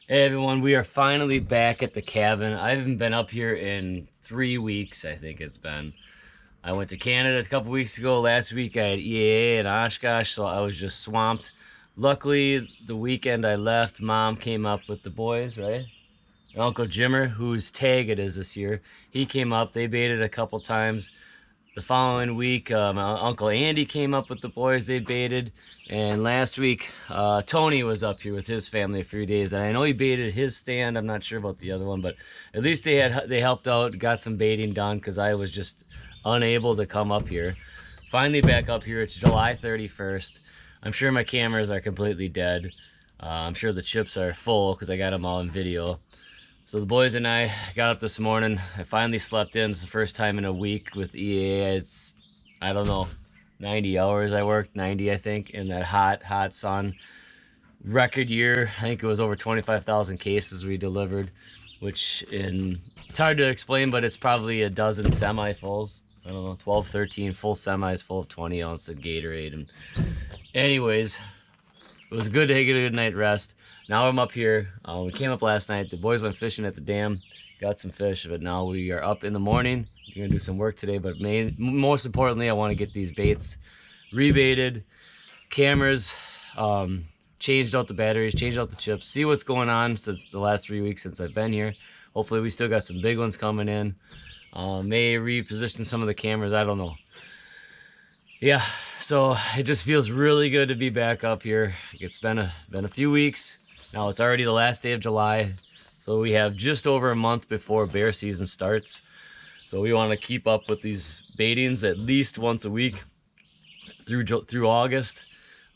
Hey everyone, we are finally back at the cabin. I haven't been up here in 3 weeks, I think it's been. I went to Canada a couple weeks ago. Last week I had EAA in Oshkosh, so I was just swamped. Luckily, the weekend I left, Mom came up with the boys, right? And Uncle Jimmer, whose tag it is this year, he came up. They baited a couple times. The following week, my Uncle Andy came up with the boys they baited. And last week, Tony was up here with his family a few days. And I know he baited his stand. I'm not sure about the other one, but at least they helped out, got some baiting done because I was just unable to come up here. Finally back up here. It's July 31st. I'm sure my cameras are completely dead. I'm sure the chips are full because I got them all in video. So the boys and I got up this morning. I finally slept in. It's the first time in a week with EAA. It's, I don't know, 90 hours I worked, 90 I think, in that hot sun. Record year, I think it was over 25,000 cases we delivered, which it's hard to explain, but it's probably a dozen semi-fulls. I don't know, 12, 13 full semis full of 20 ounce of Gatorade. And anyways, it was good to get a good night rest. Now I'm up here. We came up last night. The boys went fishing at the dam, got some fish, but now we are up in the morning. We're gonna do some work today, but most importantly, I want to get these baits rebaited, cameras, changed out the batteries, changed out the chips, see what's going on since the last 3 weeks since I've been here. Hopefully we still got some big ones coming in. May reposition some of the cameras, I don't know. Yeah, so it just feels really good to be back up here. It's been a few weeks. Now it's already the last day of July, so we have just over a month before bear season starts. So we want to keep up with these baitings at least once a week through August.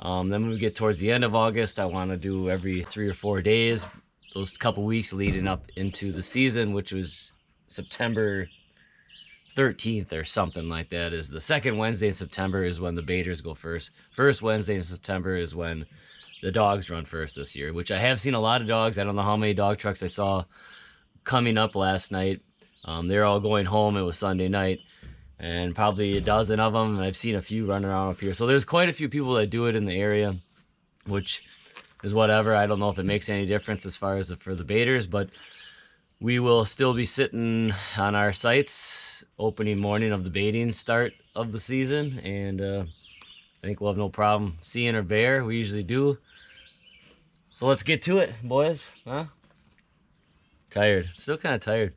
Then when we get towards the end of August, I want to do every 3 or 4 days. Those couple weeks leading up into the season, which was September 13th or something like that, is the second Wednesday in September is when the baiters go first. First Wednesday in September is when the dogs run first this year, which I have seen a lot of dogs. I don't know how many dog trucks I saw coming up last night. They're all going home. It was Sunday night, and probably a dozen of them. And I've seen a few running around up here. So there's quite a few people that do it in the area, which is whatever. I don't know if it makes any difference as far as for the baiters, but we will still be sitting on our sites opening morning of the baiting start of the season, and I think we'll have no problem seeing a bear. We usually do. So let's get to it, boys. Huh? Tired. Still kind of tired.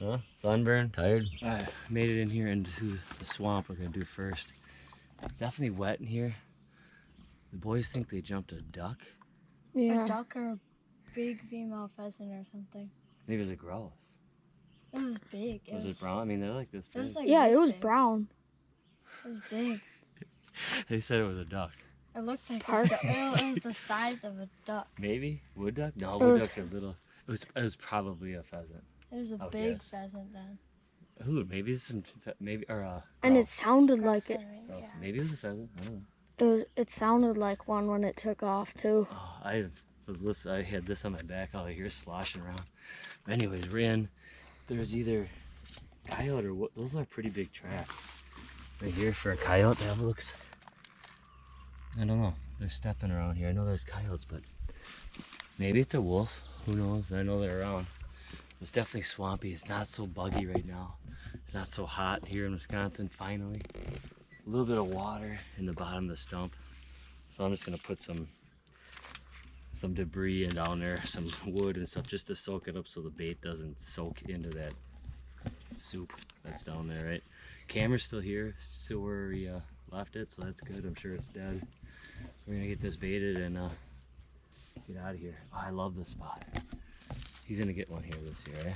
Huh? Sunburn. Tired. I made it in here into the swamp we're going to do first. It's definitely wet in here. The boys think they jumped a duck. Yeah. A duck or a big female pheasant or something. Maybe it was a grouse. It was big. Was it brown? I mean, they're like this big. It was like yeah, this it was big. brown. It was big. They said it was a duck. It looked like a duck. It was the size of a duck. Maybe wood duck. No, wood ducks are little. It was probably a pheasant. It was a big pheasant then. Ooh, maybe some and it sounded like it. Yeah. Maybe it was a pheasant. I don't know. It sounded like one when it took off too. Oh, I had this on my back. All I hear is sloshing around. But anyways, we're in. There's either coyote or what? Those are pretty big tracks. Right here for a coyote. That looks. I don't know. They're stepping around here. I know there's coyotes, but maybe it's a wolf. Who knows? I know they're around. It's definitely swampy. It's not so buggy right now. It's not so hot here in Wisconsin, finally. A little bit of water in the bottom of the stump. So I'm just gonna put some debris in down there, some wood and stuff, just to soak it up so the bait doesn't soak into that soup that's down there, right? Camera's still here, still where we left it, so that's good. I'm sure it's dead. We're gonna get this baited and get out of here. Oh, I love this spot. He's gonna get one here this year, right?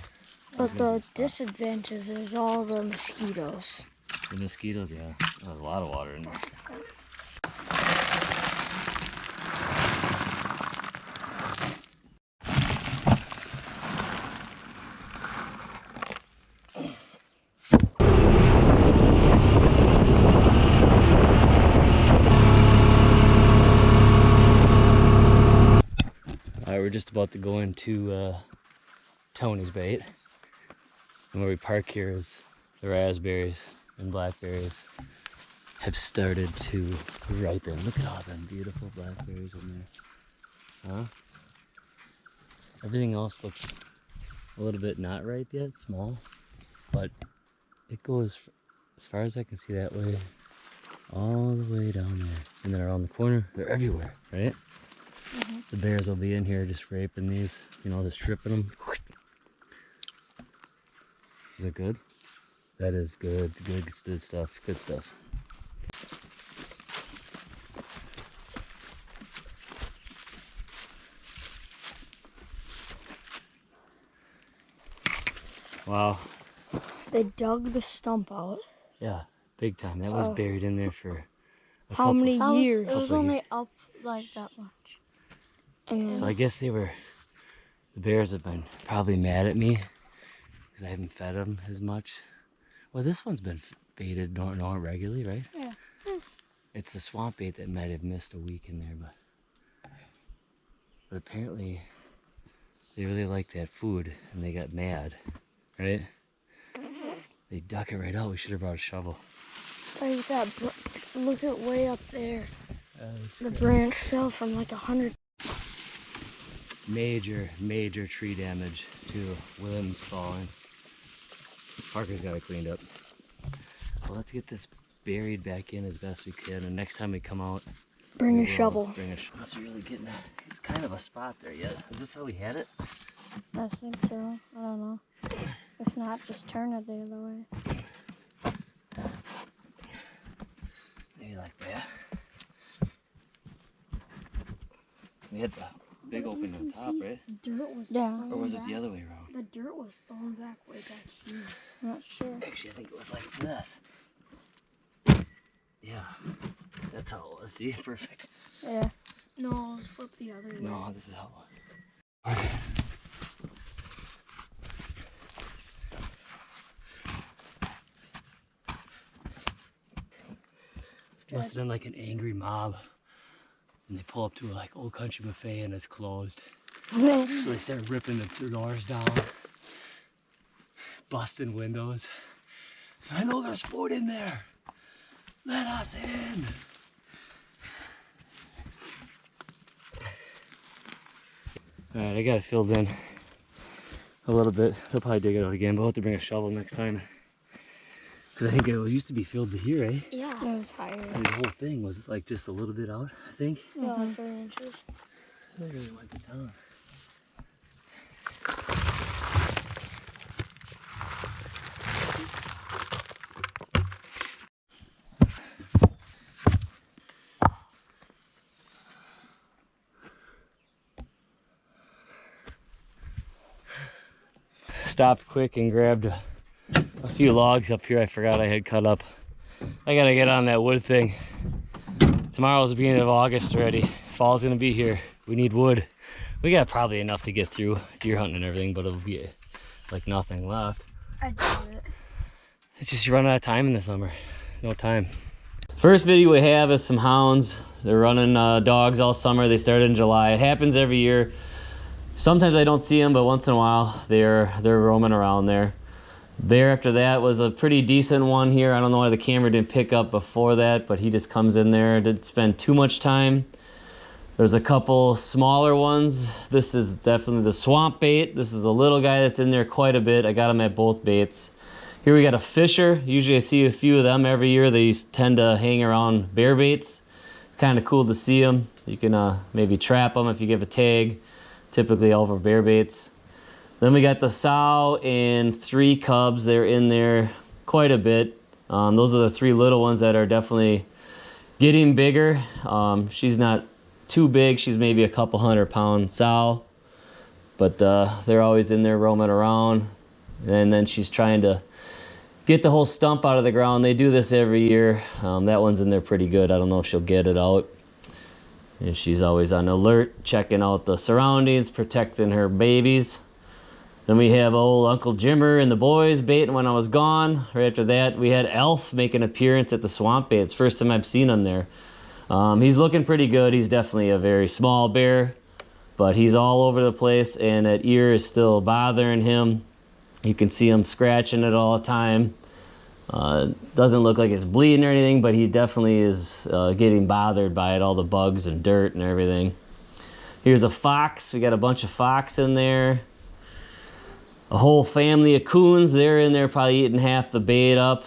But the disadvantage is all the mosquitoes. The mosquitoes, yeah. Oh, there's a lot of water in there. Alright, we're just about to go into Tony's bait. And where we park here is the raspberries and blackberries have started to ripen. Look at all them beautiful blackberries in there. Huh? Everything else looks a little bit not ripe yet, small, but it goes as far as I can see that way, all the way down there. And then around the corner, they're everywhere, right? The bears will be in here just raping these, you know, just stripping them. Is it good? That is good. Good stuff. Good stuff. Wow. They dug the stump out. Yeah, big time. That was buried in there for a How many That was, years? it was only up like that much. And So I guess the bears have been probably mad at me because I haven't fed them as much. Well, this one's been baited not regularly, right? Yeah. It's the swamp bait that might have missed a week in there, but apparently they really like that food and they got mad, right? They duck it right out. We should have brought a shovel. like that, look at way up there. The branch fell from like 100. Major tree damage to limbs falling. Parker's got it cleaned up. Well, let's get this buried back in as best we can, and next time we come out, Bring we a will shovel. Bring a shovel. It's really getting it's kind of a spot there yet. Is this how we had it? I think so. I don't know. If not, just turn it the other way. Maybe like that. We had the big opening on top, right? Dirt was Yeah. Or was it the other way around? The dirt was thrown back way back here. I'm not sure. Actually, I think it was like this. Yeah, that's how it was. See, perfect. Yeah. No, it was flipped the other way. No, this is how it was. Must have been like an angry mob. And they pull up to a like old country buffet and it's closed. So they start ripping the doors down, busting windows. I know there's food in there. Let us in. All right, I got it filled in a little bit. They'll probably dig it out again, but I'll have to bring a shovel next time. Because I think it used to be filled to here, eh? Yeah. It was higher. And the whole thing was like just a little bit out, I think. Yeah, like 3 inches. I really went to town. Stopped quick and grabbed a few logs up here I forgot I had cut up. I gotta get on that wood thing. Tomorrow's the beginning of August already. Fall's gonna be here. We need wood. We got probably enough to get through deer hunting and everything, but it'll be like nothing left. I doubt it. It's just you run out of time in the summer. No time. First video we have is some hounds. They're running dogs all summer. They started in July. It happens every year. Sometimes I don't see them, but once in a while they're roaming around there. Bear after that was a pretty decent one here. I don't know why the camera didn't pick up before that, but he just comes in there. Didn't spend too much time. There's a couple smaller ones. This is definitely the swamp bait. This is a little guy that's in there quite a bit. I got him at both baits. Here we got a fisher. Usually I see a few of them every year. They tend to hang around bear baits. It's kind of cool to see them. You can maybe trap them if you give a tag, typically over bear baits. Then we got the sow and 3 cubs. They're in there quite a bit. Those are the 3 little ones that are definitely getting bigger. She's not too big. She's maybe a couple 100-pound sow, but they're always in there roaming around. And then she's trying to get the whole stump out of the ground. They do this every year. That one's in there pretty good. I don't know if she'll get it out. And she's always on alert, checking out the surroundings, protecting her babies. Then we have old Uncle Jimmer and the boys baiting when I was gone. Right after that, we had Elf make an appearance at the swamp bait. It's the first time I've seen him there. He's looking pretty good. He's definitely a very small bear, but he's all over the place, and that ear is still bothering him. You can see him scratching it all the time. Doesn't look like it's bleeding or anything, but he definitely is getting bothered by it, all the bugs and dirt and everything. Here's a fox. We got a bunch of fox in there. A whole family of coons. They're in there probably eating half the bait up.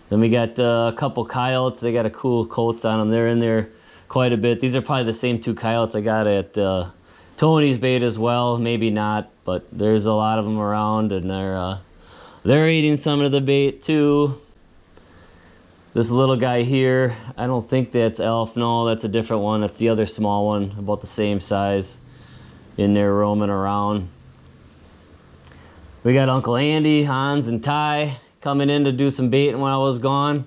Then we got a couple coyotes. They got a cool coats on them. They're in there quite a bit. These are probably the same two coyotes I got at Tony's bait as well. Maybe not, but there's a lot of them around, and they're eating some of the bait too. This little guy here, I don't think that's Elf. No, that's a different one. That's the other small one, about the same size, in there roaming around. We got Uncle Andy, Hans, and Ty coming in to do some baiting when I was gone.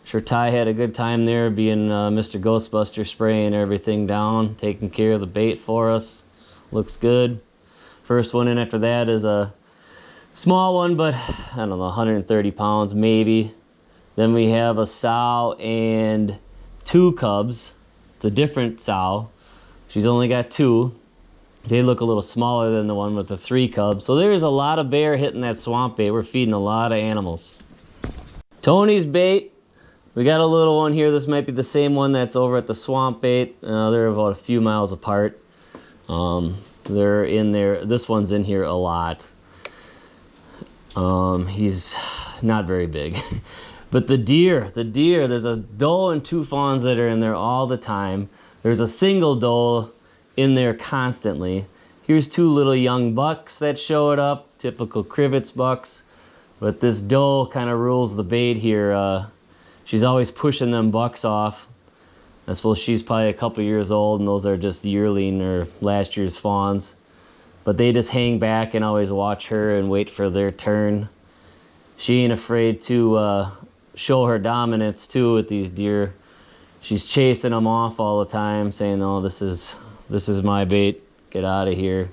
Sure Ty had a good time there, being Mr. Ghostbuster, spraying everything down, taking care of the bait for us. Looks good. First one in after that is a small one, but I don't know, 130 pounds maybe. Then we have a sow and 2 cubs. It's a different sow. She's only got 2. They look a little smaller than the one with the 3 cubs. So there's a lot of bear hitting that swamp bait. We're feeding a lot of animals. Tony's bait. We got a little one here. This might be the same one that's over at the swamp bait. They're about a few miles apart. They're in there. This one's in here a lot. He's not very big. But the deer, there's a doe and 2 fawns that are in there all the time. There's a single doe in there constantly. Here's 2 little young bucks that showed up, typical Crivets bucks. But this doe kind of rules the bait here. She's always pushing them bucks off. I suppose she's probably a couple years old, and those are just yearling or last year's fawns. But they just hang back and always watch her and wait for their turn. She ain't afraid to show her dominance too with these deer. She's chasing them off all the time, saying, "Oh, this is my bait. Get out of here."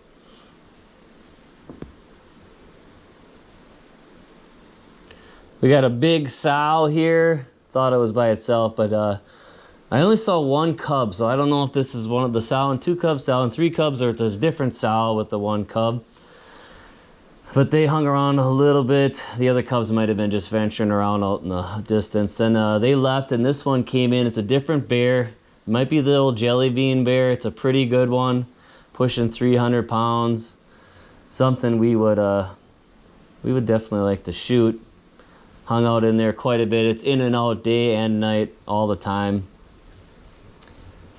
We got a big sow here. Thought it was by itself, but I only saw 1 cub, so I don't know if this is one of the sow and 2 cubs, sow and 3 cubs, or it's a different sow with the 1 cub. But they hung around a little bit. The other cubs might have been just venturing around out in the distance. And they left, and this one came in. It's a different bear. It might be the old jelly bean bear. It's a pretty good one, pushing 300 pounds. Something we would definitely like to shoot. Hung out in there quite a bit. It's in and out day and night all the time.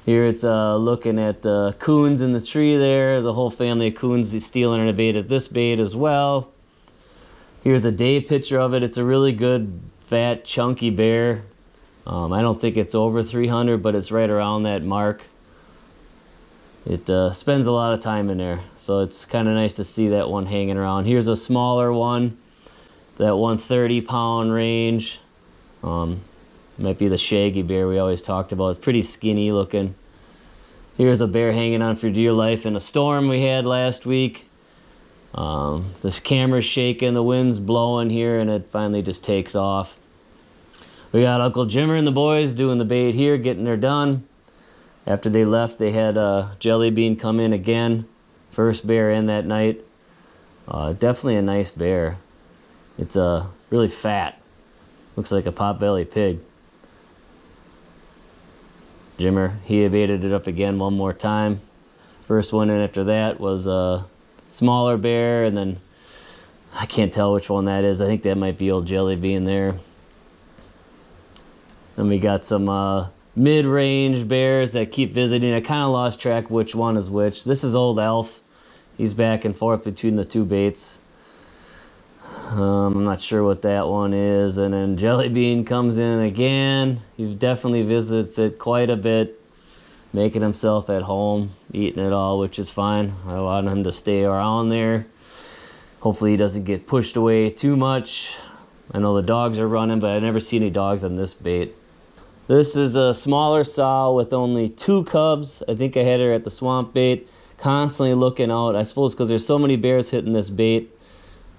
Here it's looking at the coons in the tree there. There's a whole family of coons stealing a bait at this bait as well. Here's a day picture of it. It's a really good, fat, chunky bear. I don't think it's over 300, but it's right around that mark. It spends a lot of time in there, so it's kind of nice to see that one hanging around. Here's a smaller one, that 130-pound range. Might be the shaggy bear we always talked about. It's pretty skinny looking. Here's a bear hanging on for dear life in a storm we had last week. The camera's shaking, the wind's blowing here, and it finally just takes off. We got Uncle Jimmer and the boys doing the bait here, getting her done. After they left, they had Jelly Bean come in again. First bear in that night. Definitely a nice bear. It's really fat. Looks like a pot-bellied pig. Jimmer, he evaded it up again one more time. First one in after that was a smaller bear, and then I can't tell which one that is. I think that might be old Jelly Bean there. Then we got some mid-range bears that keep visiting. I kind of lost track which one is which. This is old Elf. He's back and forth between the 2 baits. I'm not sure what that one is. And then Jelly Bean comes in again. He definitely visits it quite a bit, making himself at home, eating it all, which is fine. I want him to stay around there. Hopefully he doesn't get pushed away too much. I know the dogs are running, but I never see any dogs on this bait. This is a smaller sow with only 2 cubs. I think I had her at the swamp bait, constantly looking out. I suppose because there's so many bears hitting this bait,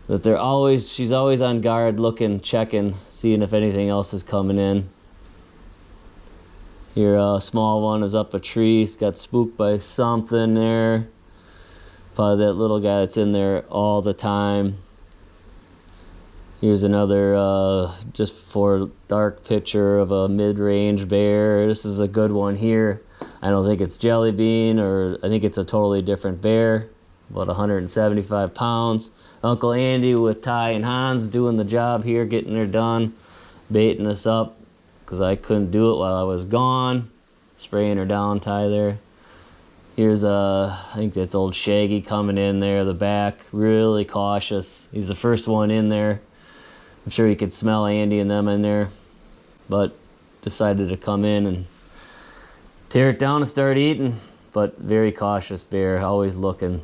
that she's always on guard, looking, checking, seeing if anything else is coming in. Here, a small one is up a tree. He's got spooked by something there. Probably that little guy that's in there all the time. Here's another, just before dark picture of a mid-range bear. This is a good one here. I don't think it's Jelly Bean, or I think it's a totally different bear, about 175 pounds. Uncle Andy with Ty and Hans doing the job here, getting her done, baiting us up, because I couldn't do it while I was gone. Spraying her down, Ty there. Here's, I think that's old Shaggy coming in there, the back, really cautious. He's the first one in there. I'm sure you could smell Andy and them in there, but decided to come in and tear it down and start eating, but very cautious bear, always looking.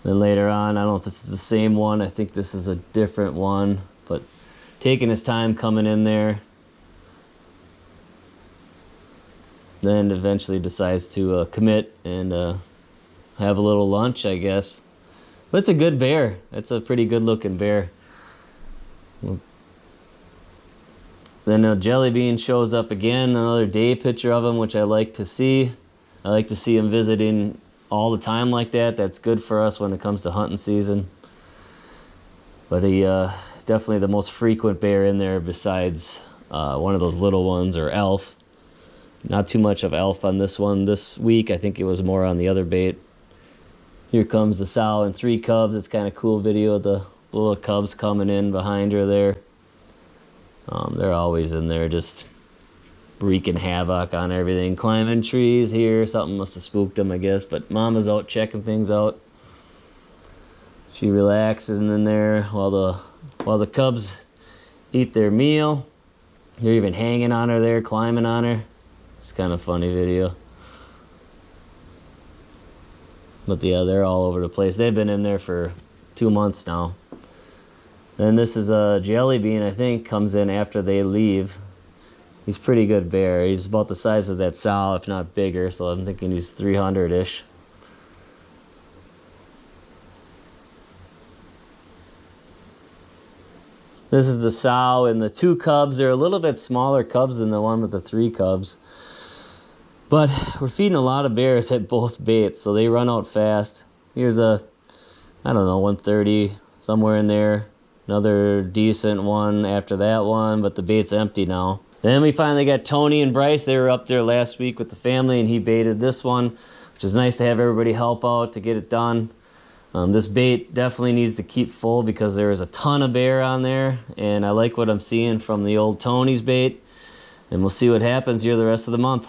Then later on, I don't know if this is the same one, I think this is a different one, but taking his time coming in there. Then eventually decides to commit and have a little lunch, I guess. But it's a good bear. It's a pretty good looking bear. Then Jelly Bean shows up again, another day picture of him, which I like to see. I like to see him visiting all the time like that. That's good for us when it comes to hunting season. But he definitely the most frequent bear in there besides one of those little ones, or Elf. Not too much of Elf on this one this week. I think it was more on the other bait. Here comes the sow and 3 cubs. It's kind of cool video of the little cubs coming in behind her there. They're always in there just wreaking havoc on everything. Climbing trees here. Something must have spooked them, I guess. But Mama's out checking things out. She relaxes in there while the cubs eat their meal. They're even hanging on her there, climbing on her. It's kind of funny video. But yeah, they're all over the place. They've been in there for 2 months now. Then this is a Jelly Bean, I think, comes in after they leave. He's a pretty good bear. He's about the size of that sow, if not bigger, so I'm thinking he's 300-ish. This is the sow and the 2 cubs. They're a little bit smaller cubs than the one with the 3 cubs. But we're feeding a lot of bears at both baits, so they run out fast. Here's a, I don't know, 130, somewhere in there. Another decent one after that one, but the bait's empty now. Then we finally got Tony and Bryce. They were up there last week with the family, and he baited this one, which is nice to have everybody help out to get it done. This bait definitely needs to keep full because there is a ton of bear on there, and I like what I'm seeing from the old Tony's bait. And we'll see what happens here the rest of the month.